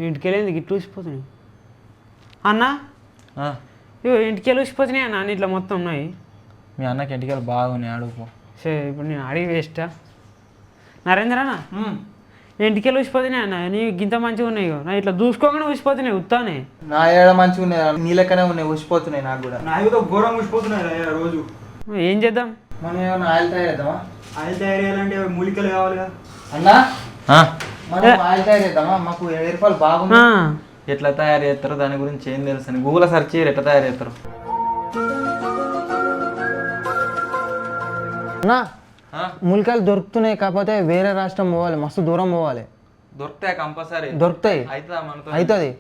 ఇంటికెళ్ళేందుకు ఇట్లా ఊసిపోతున్నాయి అన్న. ఇంటికెళ్ళి ఊసిపోతున్నాయి అన్న, ఇట్లా మొత్తం ఉన్నాయి. మీ అన్నకి ఇంటికెళ్ళి బాగున్నాయి అడుగు. సరే ఇప్పుడు నేను అడిగి వేస్టా. నరేంద్రనా ఇంటికెళ్ళి ఊసిపోతున్నాయి అన్న, నీ గింత మంచిగా ఉన్నాయి. నా ఇట్లా దూసుకోగానే ఊసిపోతున్నాయి ఉత్తానే. నా ఏడ మంచిగా ఉన్నాయి, నీ లెక్కనే ఉన్నాయి, ఊసిపోతున్నాయి నాకు కూడా. నాకు ఘోరం ఊసిపోతున్నాయి రోజు. ఏం చేద్దాం? మనం ఏమైనా ఆయిల్ తయారు చేద్దామా? ఆయిల్ తయారు చేయాలంటే మూలికలు కావాలిగా అన్నా. మనం ఆయిల్ తయారు చేద్దామా? మాకు హెయిర్ ఫాల్ బాగుంది. ఎట్లా తయారు చేస్తారో దాని గురించి ఏం తెలుసు అని గూగుల్ సెర్చ్ చేయరు ఎట్లా తయారు చేస్తారు. అన్నా మూలికలు దొరుకుతున్నాయి, కాకపోతే వేరే రాష్ట్రం పోవాలి, మస్తు దూరం పోవాలి. దొరుకుతాయి కంపల్సరీ దొరుకుతాయి. అవుతుంది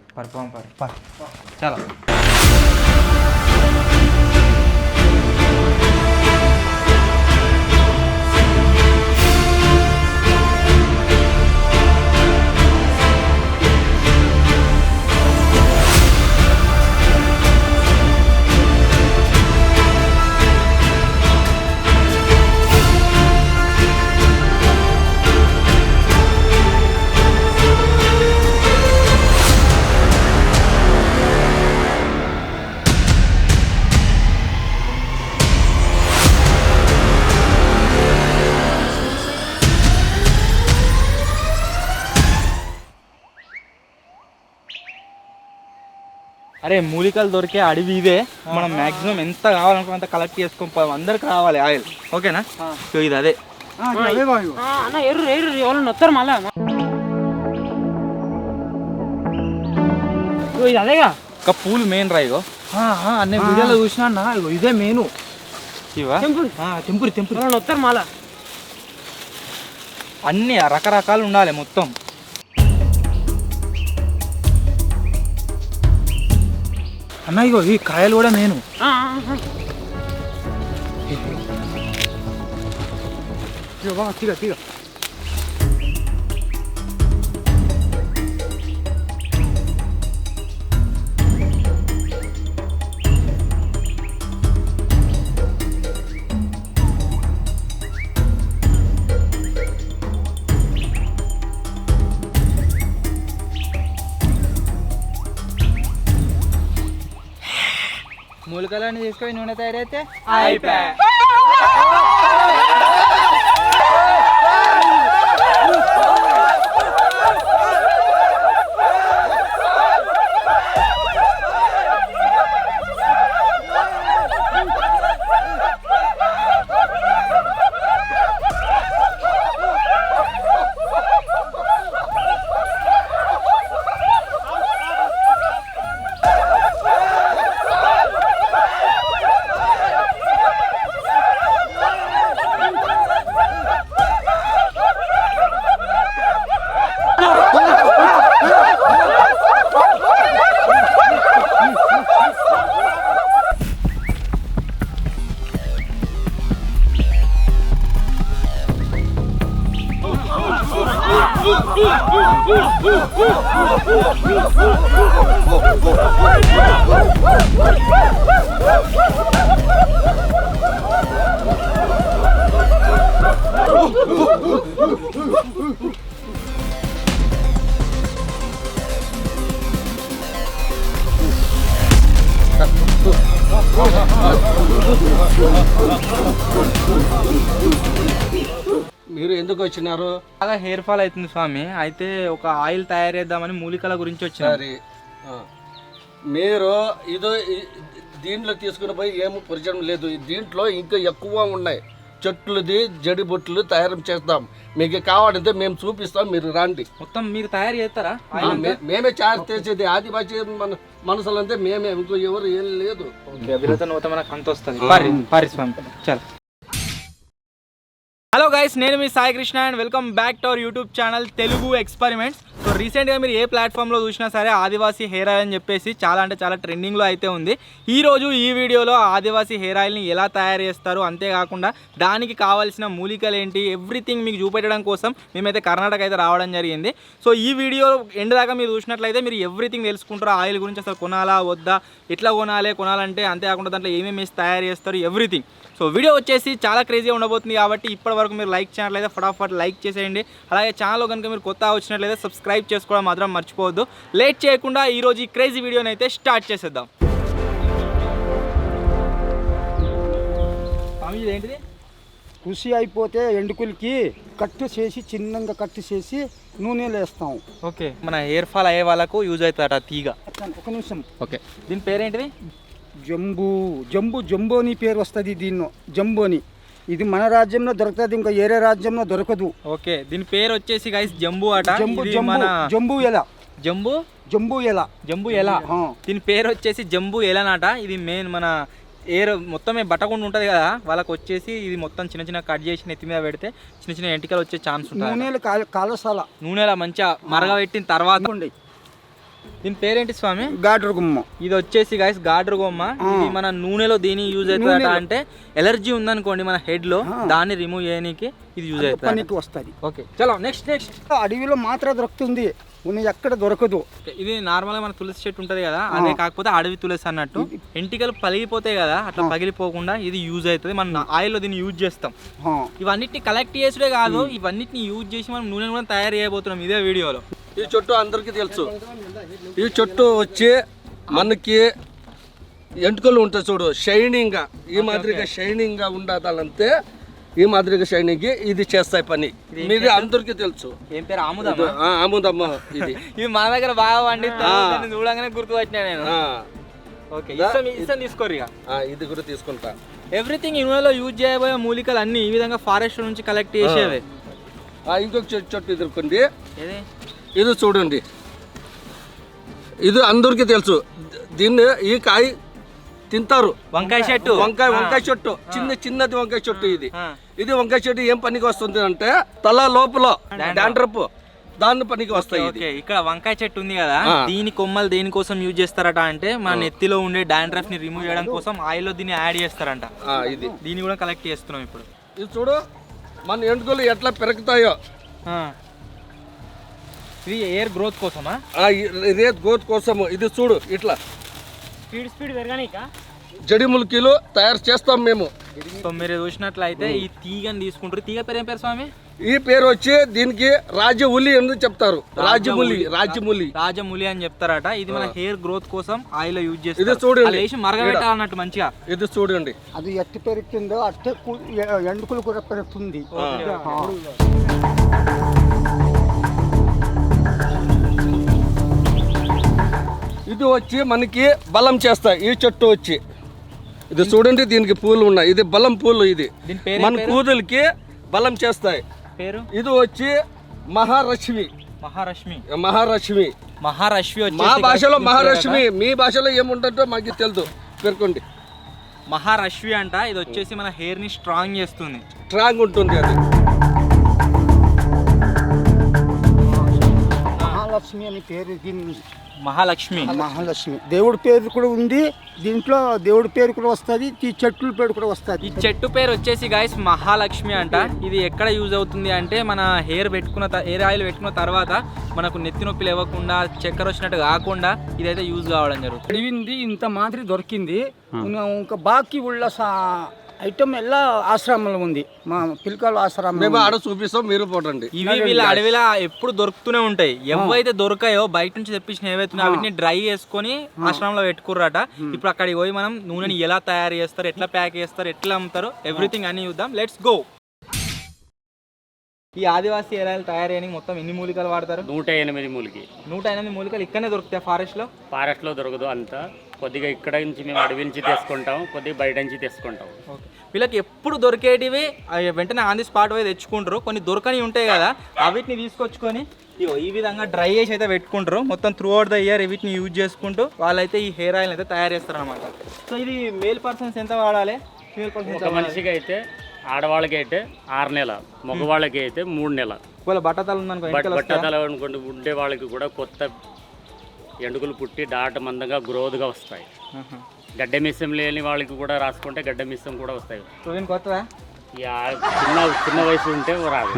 చాలా. అరే మూలికలు దొరికే అడవి ఇదే. మనం మాక్సిమం ఎంత కావాలనుకో అంత కలెక్ట్ చేసుకొని అందరికి రావాలి ఆయిల్. ఓకేనా? సో ఇది అదే అన్న. ఎర్రు ఎర్రు ఎవరు వస్తారు మళ్ళా? ఇది అదేగా ఒక పూలు మెయిన్ రా. ఇగో నేను వీడియోలో చూసినా అన్న, ఇదే మెయిన్. ఇవా తెంపురి వస్తారు మళ్ళా. అన్ని రకరకాలు ఉండాలి మొత్తం. అన్న ఇగో ఈ కాయలు కూడా నేను. తీగ మూలికలన్నీ తీసుకొని నూనె తయారైతే మీరు ఎందుకు వచ్చినారు? బాగా హెయిర్ ఫాల్ అవుతుంది స్వామి. అయితే ఒక ఆయిల్ తయారు చేద్దామని మూలికల గురించి వచ్చినారు. మీరు దీంట్లో తీసుకుని పోయి ఏమీ పరిచయం లేదు. దీంట్లో ఇంకా ఎక్కువ ఉన్నాయి. చెట్లుది జడిబొట్లు తయారు చేస్తాం. మీకు కావాలంటే మేము చూపిస్తాం, మీరు రండి. మొత్తం మీరు తయారు చేస్తారా? మేమే తయారు చేసేది. ఆదివాసీ మనసులంటే మేమే, ఇంకో ఎవరు ఏం లేదు. మనకు అంత వస్తుంది. పారి స్వామి చాలా. హలో గైస్, నేను మీ Sai Krishna and welcome back to our YouTube channel Telugu experiments. So రీసెంట్గా మీరు ఏ ప్లాట్ఫామ్లో చూసినా సరే ఆదివాసీ హెయిర్ ఆయిల్ అని చెప్పేసి చాలా అంటే చాలా ట్రెండింగ్లో అయితే ఉంది. ఈరోజు ఈ వీడియోలో ఆదివాసీ హెయిర్ ఆయిల్ని ఎలా తయారు చేస్తారు, అంతేకాకుండా దానికి కావాల్సిన మూలికలు ఏంటి, ఎవ్రీథింగ్ మీకు చూపెట్టడం కోసం మేమైతే కర్ణాటక అయితే రావడం జరిగింది. సో ఈ వీడియో ఎండ్ దాకా మీరు చూసినట్లయితే మీరు ఎవ్రీథింగ్ తెలుసుకుంటారు. ఆయిల్ గురించి అసలు కొనాలా వద్దా, ఎట్లా కొనాలంటే, అంతేకాకుండా దాంట్లో ఏమేమి వేసి తయారు చేస్తారు, ఎవ్రీథింగ్. సో వీడియో వచ్చేసి చాలా క్రేజీగా ఉండబోతుంది కాబట్టి ఇప్పటి వరకు మీరు లైక్ చేయనట్లయితే ఫటాఫట్ లైక్ చేసేయండి. అలాగే ఛానల్ కనుక మీరు కొత్త వచ్చినట్లయితే సబ్స్క్రైబ్ చేసుకోవడం మాత్రం మర్చిపోవద్దు. లేట్ చేయకుండా ఈరోజు ఈ క్రేజీ వీడియోని అయితే స్టార్ట్ చేసేద్దాం. ఏంటిది? కృషి అయిపోతే ఎండుకులకి కట్టు చేసి చిన్నగా కట్టు చేసి నూనెలో వేస్తాం. ఓకే, మన హెయిర్ ఫాల్ అయ్యే వాళ్ళకు యూజ్ అవుతాట తీగ. ఒక నిమిషం. ఓకే, దీని పేరేంటిది? జంబు అని పేరు వస్తుంది. దీన్ని జంబు అని. ఇది మన రాజ్యంలో దొరుకుతుంది, ఇంకా వేరే రాజ్యంలో దొరకదు. ఓకే, దీని పేరు వచ్చేసి గైస్ జంబు అట. జంబు ఎలా దీని పేరు వచ్చేసి జంబు ఎలనాట. ఇది మెయిన్ మన ఎయిర్ మొత్తమే బట్టకుండా ఉంటుంది కదా, వాళ్ళకి వచ్చేసి ఇది మొత్తం చిన్న చిన్న కట్ చేసి నెత్తి మీద పెడితే చిన్న చిన్న ఎంటికలు వచ్చే ఛాన్స్ ఉంటుంది. నూనెలా మంచిగా మరగబెట్టిన తర్వాత. దీని పేరేంటి స్వామి? గాడ్రు గుమ్మ. ఇది వచ్చేసి గైస్ గాడ్రు గుమ్మ. ఇది మన నూనెలో దీని యూజ్ అవుతుందట. అంటే ఎలర్జీ ఉందనుకోండి మన హెడ్ లో, దాన్ని రిమూవ్ చేయడానికి ఇది యూజ్ అవుతుంది. ఓకే, చలో నెక్స్ట్. అడవిలో మాత్రం దొరుకుతుంది, ఎక్కడ దొరకదు. ఇది నార్మల్ గా మన తులసి చెట్టు ఉంటది కదా, అదే కాకపోతే అడవి తులసి అన్నట్టు. ఎంటికలు పగిలిపోతాయి కదా, అట్లా పగిలిపోకుండా ఇది యూజ్ అవుతుంది. మనం ఆయిల్ లో దీన్ని యూజ్ చేస్తాం. ఇవన్నిటిని కలెక్ట్ చేసుడే కాదు, ఇవన్నిటిని యూజ్ చేసి మనం నూనె కూడా తయారు చేయబోతున్నాం ఇదే వీడియోలో. ఈ చెట్టు అందరికీ తెలుసు. ఈ చెట్టు వచ్చి మనకి ఎంటుకలు ఉంటాయి చూడు, షైనింగ్ గా, ఈ మాదిరిగా షైనింగ్ గా ఉండాలంటే ఈ మాదిరిగా షైనింగ్ ఇది చేస్తాయి పని. మీది అందరికీ తెలుసు. ఏం పేరు? ఆముదమ్మ. ఇది ఇది మా దగ్గర బాగా పండిస్తాను, చూడగానే గుర్తు వచ్చినా నేను. ఓకే, ఇష్టం తీసుకోరు ఇక. ఇది కూడా తీసుకుంటా. ఎవ్రీథింగ్ ఇన్వాలో యూజ్ చేయబోయే మూలికలు అన్ని ఈ విధంగా ఫారెస్ట్ నుంచి కలెక్ట్ చేసేవే. ఇంకొక చెట్టు ఎదుర్కొంది, ఇది చూడండి. ఇది అందరికీ తెలుసు. దీన్ని ఈ కాయ తింటారు. వంకాయ చెట్టు. వంకాయ చెట్టు, చిన్నది వంకాయ చెట్టు. ఇది వంకాయ చెట్టు ఏం పనికి వస్తుంది అంటే తల లోపల డాండ్రఫ్, దాని పనికి వస్తాయి. ఇక్కడ వంకాయ చెట్టు ఉంది కదా, దీని కొమ్మలు దేనికోసం యూజ్ చేస్తారట అంటే మన నెత్తిలో ఉండే డాండ్రఫ్ ని రిమూవ్ చేయడం కోసం ఆయిల్ లో దీన్ని యాడ్ చేస్తారంట. ఇది దీన్ని కూడా కలెక్ట్ చేస్తున్నాం ఇప్పుడు. ఇది చూడు, మన ఎంటుకలు ఎట్లా పెరుగుతాయో. ఇది ఎయిర్ గ్రోత్ కోసమా? ఎయిర్ గ్రోత్ కోసము. ఇది చూడు, ఇట్లా స్పీడ్ పెరగనిక జడిములకీలు తయారు చేస్తాం మేము. సో మీరు చూసినట్లయితే ఈ తీగని తీసుకుంటారు. తీగ పేరు ఏం పేరు స్వామి? ఈ పేరు వచ్చి దీనికి రాజములి అని చెప్తారు. రాజములి అని చెప్తారట. ఇది మన హెయిర్ గ్రోత్ కోసం ఆయిల్ యూజ్ చేస్తారు. ఇది చూడండి, వేసి మరగబెట్టాలన్నట్టు మంచిగా. ఇది చూడండి, అది ఎట్టి పెరుగుతుందో అట్టే ఎండుకులు కూడా పెరుగుతుంది. ఇది వచ్చి మనకి బలం చేస్తాయి. ఈ చెట్టు వచ్చి ఇది చూడండి, దీనికి పూలు ఉన్నాయి. ఇది బలం పూలు. ఇది మన కూతులకి బలం చేస్తాయి. పేరు ఇది వచ్చి మహాలక్ష్మి. మా భాషలో మహాలక్ష్మి, మీ భాషలో ఏముంటుందో మాకు తెలుసు. పేర్కొండి. మహాలక్ష్మి అంట. ఇది వచ్చేసి మన హెయిర్ ని స్ట్రాంగ్ చేస్తుంది. స్ట్రాంగ్ ఉంటుంది. అది మహాలక్ష్మి అని పేరు. దీన్ని మహాలక్ష్మి దేవుడి పేరు కూడా ఉంది దీంట్లో. దేవుడి పేరు కూడా వస్తుంది, ఈ చెట్ల పేరు కూడా వస్తుంది. ఈ చెట్టు పేరు వచ్చేసి గైస్ మహాలక్ష్మి అంట. ఇది ఎక్కడ యూజ్ అవుతుంది అంటే మన హెయిర్ ఆయిల్ పెట్టుకున్న తర్వాత మనకు నెత్తి నొప్పి లేవకుండా, చక్కెర వచ్చినట్టు కాకుండా ఇదైతే యూజ్ కావడం జరుగుతుంది. అడిగింది ఇంత మాదిరి దొరికింది. ఇంకా బాకీ ఉళ్ళ ఐటమ్ ఎలా ఆశ్రమంలో ఉంది, మా పిల్లకాయల ఆశ్రమం. మేము ఆడ చూపిస్తాం, మీరు పోటండి. ఇవి వీళ్ళ అడవిలా ఎప్పుడు దొరుకుతూనే ఉంటాయి. ఎవైతే దొరకాయో బయట నుంచి తెప్పించిన ఏవైతే వీటిని డ్రై చేసుకొని ఆశ్రమంలో పెట్టుకుర్రట. ఇప్పుడు అక్కడికి పోయి మనం నూనెని ఎలా తయారు చేస్తారు, ఎట్లా ప్యాక్ చేస్తారు, ఎట్లా అమ్ముతారు, ఎవ్రీథింగ్ అని చూద్దాం. Let's go. ఈ ఆదివాసీ హెయిర్ ఆయిల్ తయారు చేయడానికి మొత్తం ఎన్ని మూలికలు వాడతారు? 108 మూలికి. 108 మూలికలు ఇక్కడనే దొరుకుతాయి ఫారెస్ట్ లో దొరకదు అంతా. కొద్దిగా ఇక్కడ నుంచి మేము అడవి నుంచి తెచ్చుకుంటాం, కొద్దిగా బయట నుంచి తెచ్చుకుంటాం. వీళ్ళకి ఎప్పుడు దొరికేటివి వెంటనే ఆన్ ది స్పాట్ పోయి తెచ్చుకుంటారు. కొన్ని దొరకని ఉంటాయి కదా, వీటిని తీసుకొచ్చుకొని ఈ విధంగా డ్రై చేసి అయితే పెట్టుకుంటారు. మొత్తం త్రూ అవుట్ ద ఇయర్ వీటిని యూజ్ చేసుకుంటూ వాళ్ళైతే ఈ హెయిర్ ఆయిల్ అయితే తయారు చేస్తారు అనమాట. సో ఇది మేల్ పర్సన్స్ ఎంత వాడాలి? Female persons? ఒక మనిషికి అయితే, ఆడవాళ్ళకి అయితే 6 నెలలు, మగవాళ్ళకి అయితే 3 నెలలు. ఒకవేళ బట్టతలు ఉందనుకో ఎంటికలు వస్తాయా? బట్టతల అనుకోండి ఉండే వాళ్ళకి కూడా కొత్త ఎండుకలు పుట్టి డాట మందంగా గ్రోత్గా వస్తాయి. గడ్డ మిస్సం లేని వాళ్ళకి కూడా రాసుకుంటే గడ్డ మిస్సం కూడా వస్తాయి. ప్రవీణ్ కొత్తదా? చిన్న వయసు ఉంటే రాదు.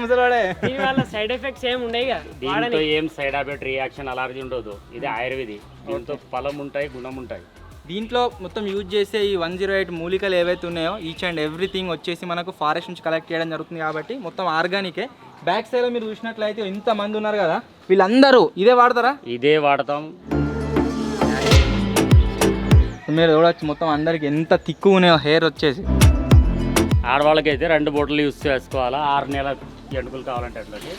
ముసలోడే. దీనివల్ల సైడ్ ఎఫెక్ట్స్ ఏమి ఉండవు కదా. దీంతో ఏం సైడ్ ఎఫెక్ట్ రియాక్షన్ అలర్జీ ఉండదు. ఇది ఆయుర్వేది. దీంతో ఫలం ఉంటాయి, గుణం ఉంటాయి. దీంట్లో మొత్తం యూజ్ చేసే ఈ 108 మూలికలు ఏవైతే ఉన్నాయో ఈచ్ అండ్ ఎవ్రీథింగ్ వచ్చేసి మనకు ఫారెస్ట్ నుంచి కలెక్ట్ చేయడం జరుగుతుంది కాబట్టి మొత్తం ఆర్గానికే. బ్యాక్ సైడ్లో మీరు చూసినట్లయితే ఇంతమంది ఉన్నారు కదా, వీళ్ళందరూ ఇదే వాడతారా? ఇదే వాడతాం. మీరు చూడవచ్చు మొత్తం అందరికి ఎంత తిక్కువ ఉన్నాయో హెయిర్ వచ్చేసి. ఆడవాళ్ళకైతే 2 బోటలు యూజ్ చేసుకోవాలా. 6 నెలల ఎండుకలు కావాలంటే అట్లకి.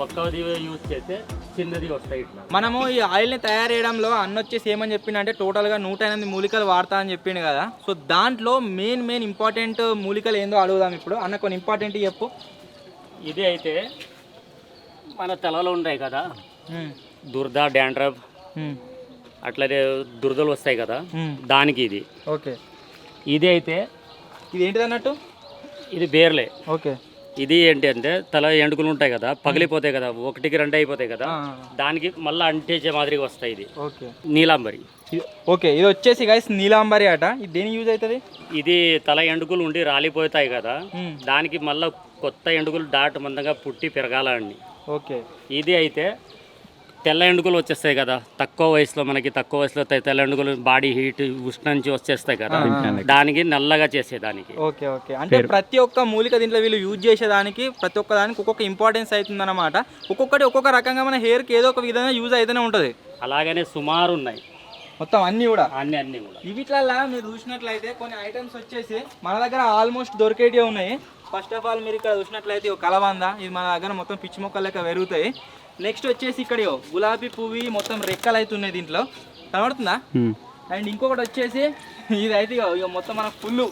ఒక్కది యూజ్ చేస్తే చిన్నది వస్తాయి ఇట్లా. మనము ఈ ఆయిల్ని తయారు చేయడంలో అన్న వచ్చేసి ఏమని చెప్పిండంటే టోటల్గా 108 మూలికలు వాడతా అని చెప్పిండు కదా. సో దాంట్లో మెయిన్ ఇంపార్టెంట్ మూలికలు ఏందో అడుగుదాం ఇప్పుడు. అన్న కొన్ని ఇంపార్టెంట్ చెప్పు. ఇది అయితే మన తలలో ఉంటాయి కదా దురద, డాండ్రఫ్, అట్లనే దురదలు వస్తాయి కదా, దానికి ఇది. ఓకే. ఇది అయితే ఇది ఏంటిది అన్నట్టు? ఇది బేర్లే. ఓకే. ఇది ఏంటి అంటే తల ఎండుకలు ఉంటాయి కదా, పగిలిపోతాయి కదా, 1కి 2 అయిపోతాయి కదా, దానికి మళ్ళీ అంటేచే మాదిరిగా వస్తాయి. ఇది ఓకే. నీలాంబరి. ఓకే. ఇది వచ్చేసి గైస్ నీలాంబరి అట. ఇది దేనికి యూజ్ అవుతుంది? ఇది తల ఎండుకలు ఉండి రాలిపోతాయి కదా, దానికి మళ్ళీ కొత్త ఎండుకలు డాట్ మందంగా పుట్టి పెరగాలని. ఓకే. ఇది అయితే తెల్ల ఎండుకలు వచ్చేస్తాయి కదా, తక్కువ వయసులో మనకి తక్కువ వయసులో తెల్ల ఎండుకలు బాడీ హీట్ ఉష్ణ నుంచి వచ్చేస్తాయి కదా, దానికి నల్లగా చేసేదానికి. ఓకే. ఓకే. అంటే ప్రతి ఒక్క మూలిక దీంట్లో వీళ్ళు యూజ్ చేసేదానికి ప్రతి ఒక్క దానికి ఒక్కొక్క ఇంపార్టెన్స్ అవుతుంది అనమాట. ఒక్కొక్కటి ఒక్కొక్క రకంగా మన హెయిర్కి ఏదో ఒక విధంగా యూజ్ అయితేనే ఉంటుంది. అలాగనే సుమారు ఉన్నాయి మొత్తం అన్నీ కూడా. అన్ని కూడా వీటిలల్లో మీరు చూసినట్లయితే కొన్ని ఐటమ్స్ వచ్చేసి మన దగ్గర ఆల్మోస్ట్ దొరికేటివి ఉన్నాయి. ఫస్ట్ ఆఫ్ ఆల్ మీరు ఇక్కడ చూసినట్లయితే కలబంద, ఇది మన దగ్గర మొత్తం పిచ్చి మొక్కలు లెక్క పెరుగుతాయి. నెక్స్ట్ వచ్చేసి ఇక్కడ గులాబీ పువ్వు మొత్తం రెక్కలు అవుతున్నాయి దీంట్లో, కనబడుతుందా? అండ్ ఇంకొకటి వచ్చేసి ఇది అయితే ఇక మొత్తం మనకు ఫుల్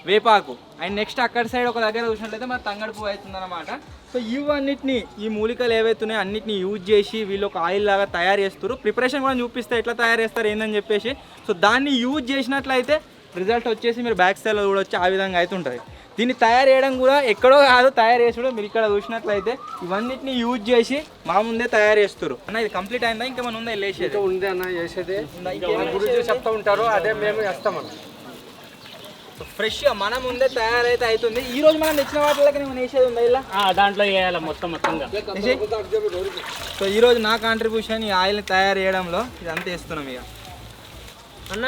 వేపాకు. అండ్ నెక్స్ట్ అక్కడ సైడ్ ఒక దగ్గర చూసినట్లయితే మన తంగడి పువ్వు అవుతుంది అనమాట. సో ఇవన్నిటిని ఈ మూలికలు ఏవైతే ఉన్నాయో అన్నిటిని యూజ్ చేసి వీళ్ళు ఒక ఆయిల్ లాగా తయారు చేస్తారు. ప్రిపరేషన్ కూడా చూపిస్తే ఎట్లా తయారు చేస్తారు ఏందని చెప్పేసి. సో దాన్ని యూజ్ చేసినట్లయితే రిజల్ట్ వచ్చేసి మీరు బ్యాక్ సైడ్లో కూడా వచ్చి ఆ విధంగా అయితే ఉంటుంది. దీన్ని తయారు చేయడం కూడా ఎక్కడో కాదు, తయారు చేసి కూడా మీరు ఇక్కడ చూసినట్లయితే ఇవన్నిటిని యూజ్ చేసి మా ముందే తయారు చేస్తారు. అన్న ఇది కంప్లీట్ అయిందా? ఇంకా మన ఉందా వేసేది? ఉంది అన్న చేసేది. గురించి చెప్తా ఉంటారు, అదే మేము వేస్తామన్న. ఫ్రెష్గా మన ముందే తయారైతే అవుతుంది. ఈ రోజు మనం తెచ్చిన వాటిలోకి నేను వేసేది ఉందా ఇలా? దాంట్లో వేయాలి మొత్తంగా. సో ఈరోజు నా కాంట్రిబ్యూషన్ ఈ ఆయిల్ని తయారు చేయడంలో ఇదంతా వేస్తున్నాం. ఇక అన్న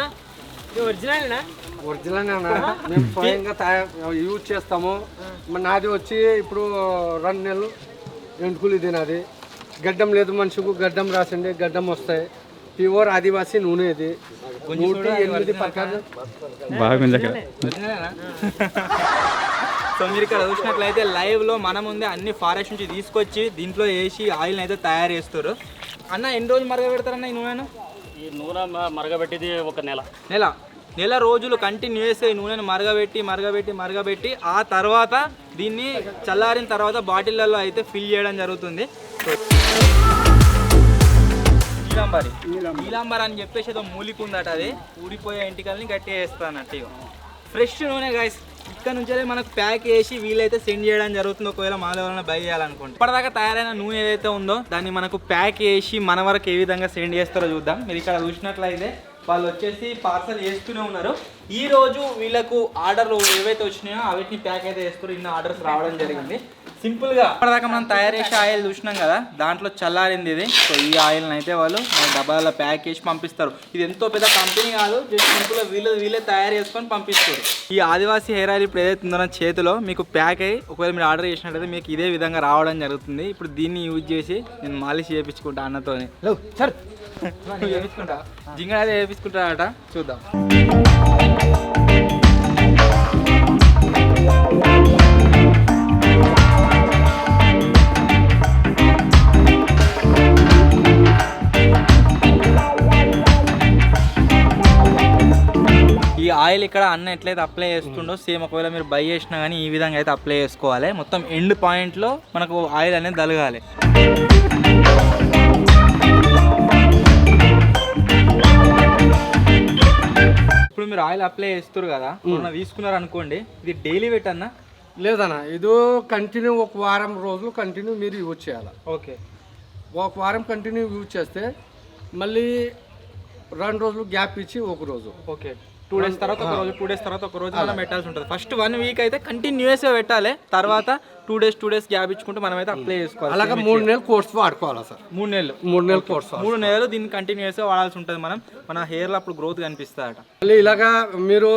ఇది ఒరిజినల్ మేము స్వయంగా యూజ్ చేస్తాము. నాది వచ్చి ఇప్పుడు 2 నెలలు ఎంటుకులు. ఇది నాది గడ్డం లేదు, మనిషికి గడ్డం రాసండి, గడ్డం వస్తాయి. ప్యూర్ ఆదివాసీ నూనె. ఇది 108 ప్రకారం సో మీరు ఇక్కడ చూసినట్లయితే లైవ్లో మన ముందే అన్ని ఫారెస్ట్ నుంచి తీసుకొచ్చి దీంట్లో వేసి ఆయిల్ని అయితే తయారు చేస్తారు. అన్న ఎన్ని రోజులు మరగ పెడతారన్న ఈ నూనెను? ఈ నూనె మరగబెట్టేది 1 నెల. నెల రోజులు కంటిన్యూస్ ఈ నూనెను మరగబెట్టి ఆ తర్వాత దీన్ని చల్లారిన తర్వాత బాటిళ్ళల్లో అయితే ఫిల్ చేయడం జరుగుతుంది. నీలాంబరి అని చెప్పేసి ఏదో మూలిక ఉందట, అది ఊడిపోయే ఇంటికల్ని గట్టిగా వేస్తా అన్నట్టు. ఫ్రెష్ నూనె గైస్. ఇక్కడ నుంచే మనకు ప్యాక్ చేసి వీళ్ళైతే సెండ్ చేయడం జరుగుతుంది. ఒకవేళ మాలో ఎవరైనా బై చేయాలనుకుంటే ఇప్పటిదాకా తయారైన నూనె ఏదైతే ఉందో దాన్ని మనకు ప్యాక్ చేసి మన వరకు ఏ విధంగా సెండ్ చేస్తారో చూద్దాం. మీరు ఇక్కడ చూసినట్లయితే వాళ్ళు వచ్చేసి పార్సల్ చేస్తూనే ఉన్నారు. ఈ రోజు వీళ్ళకు ఆర్డర్లు ఏవైతే వచ్చినాయో అవిటిని ప్యాక్ అయితే చేస్తారు. ఇన్ని ఆర్డర్స్ రావడం జరిగింది. సింపుల్గా ఇప్పటిదాకా మనం తయారు చేసే ఆయిల్ చూసినాం కదా, దాంట్లో చల్లారింది ఇది. సో ఈ ఆయిల్ని అయితే వాళ్ళు డబ్బాలలో ప్యాక్ చేసి పంపిస్తారు. ఇది ఎంతో పెద్ద కంపెనీ కాదు, జస్ట్ సింపుల్గా వీళ్ళే తయారు చేసుకొని పంపిస్తారు. ఈ ఆదివాసీ హెయిర్ ఆయిల్ ఇప్పుడు ఏదైతే ఉందో నా చేతిలో మీకు ప్యాక్ అయ్యి ఒకవేళ మీరు ఆర్డర్ చేసినట్లయితే మీకు ఇదే విధంగా రావడం జరుగుతుంది. ఇప్పుడు దీన్ని యూజ్ చేసి నేను మాలిష్ చేయించుకుంటా అన్నతో. సార్ చేయించుకుంటా జింగ అయితే చేయించుకుంటారట, చూద్దాం. ఈ ఆయిల్ ఇక్కడ అన్న ఎట్లయితే అప్లై చేస్తుండో సేమ్ ఒకవేళ మీరు బై చేసినా కానీ ఈ విధంగా అయితే అప్లై చేసుకోవాలి. మొత్తం ఎండ్ పాయింట్లో మనకు ఆయిల్ అనేది తలగాలి. ఇప్పుడు మీరు ఆయిల్ అప్లై చేస్తారు కదా, తీసుకున్నారు అనుకోండి, ఇది డైలీ పెట్టన్నా లేదన్నా ఇది కంటిన్యూ ఒక వారం రోజులు కంటిన్యూ మీరు యూజ్ చేయాలి. ఓకే ఒక వారం కంటిన్యూ యూజ్ చేస్తే మళ్ళీ 2 రోజులు గ్యాప్ ఇచ్చి ఒక రోజు. ఓకే 2 డేస్ తర్వాత ఒక రోజు 2 డేస్ తర్వాత ఒక రోజు మనం పెట్టాల్సి ఉంటుంది. ఫస్ట్ 1 వీక్ అయితే కంటిన్యూస్గా పెట్టాలి. తర్వాత 2 డేస్ గ్యాప్ ఇచ్చుకుంటూ మనం అయితే అప్లై చేసుకోవాలి. అలాగే 3 నెలలు కోర్స్ వాడుకోవాలా సార్? 3 నెలలు 3 నెలలు కోర్స్ 3 నెలలు దీన్ని కంటిన్యూస్గా వాడాల్సి ఉంటుంది. మన హెయిర్లో అప్పుడు గ్రోత్ కనిపిస్తుందట. మళ్ళీ ఇలాగా మీరు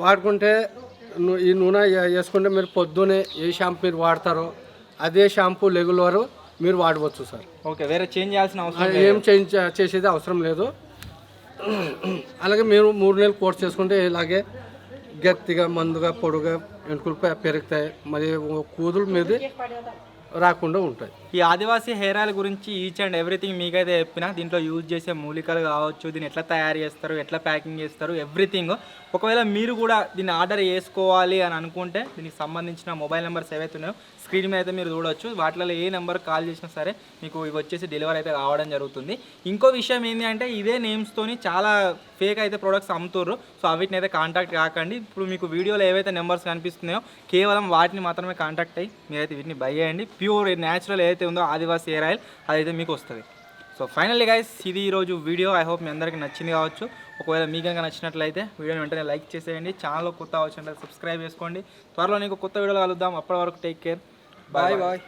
వాడుకుంటే ఈ నూనె వేసుకుంటే మీరు పొద్దునే ఏ షాంపూ మీరు వాడతారో అదే షాంపూ రెగ్యులర్ మీరు వాడవచ్చు సార్. ఓకే వేరే చేంజ్ చేయాల్సిన అవసరం ఏం చేంజ్ చేసేది అవసరం లేదు. అలాగే మీరు 3 నెలలు కోర్స్ చేసుకుంటే ఇలాగే గట్టిగా మందుగా పొడుగా వెంట్రుకలు పెరుగుతాయి, మరి కూతురు మీద రాకుండా ఉంటాయి. ఈ ఆదివాసీ హెయిర్ ఆయిల్ గురించి ఈచ్ అండ్ ఎవ్రీథింగ్ మీకైతే చెప్పిన. దీంట్లో యూజ్ చేసే మూలికలు కావచ్చు, దీన్ని ఎట్లా తయారు చేస్తారు, ఎట్లా ప్యాకింగ్ చేస్తారు, ఎవ్రీథింగ్. ఒకవేళ మీరు కూడా దీన్ని ఆర్డర్ చేసుకోవాలి అని అనుకుంటే దీనికి సంబంధించిన మొబైల్ నెంబర్స్ ఏవైతే ఉన్నాయో స్క్రీన్ మీద అయితే మీరు చూడవచ్చు. వాటిలో ఏ నెంబర్ కాల్ చేసినా సరే మీకు ఇవి వచ్చేసి డెలివరీ అయితే కావడం జరుగుతుంది. ఇంకో విషయం ఏంటి అంటే ఇదే నేమ్స్తోని చాలా ఫేక్ అయితే ప్రొడక్ట్స్ అమ్ముతుర్రు. సో వీటిని అయితే కాంటాక్ట్ కాకండి. ఇప్పుడు మీకు వీడియోలో ఏవైతే నెంబర్స్ కనిపిస్తున్నాయో కేవలం వాటిని మాత్రమే కాంటాక్ట్ అయ్యి మీరైతే వీటిని బై చేయండి. ప్యూర్ న్యాచురల్ ఏదైతే ఉందో ఆదివాసీ హెయిర్ ఆయిల్ అదైతే మీకు వస్తుంది. సో ఫైనల్లీ గైస్ ఇది ఈరోజు వీడియో. ఐ హోప్ మీ అందరికీ నచ్చింది కావచ్చు. ఒకవేళ మీకు కనుక నచ్చినట్లయితే వీడియోని వెంటనే లైక్ చేసేయండి. ఛానల్లో కొత్త వచ్చినట్లయితే సబ్స్క్రైబ్ చేసుకోండి. త్వరలో నీకు కొత్త వీడియోలు కలుద్దాం. అప్పటి వరకు టేక్ కేర్. Bye bye.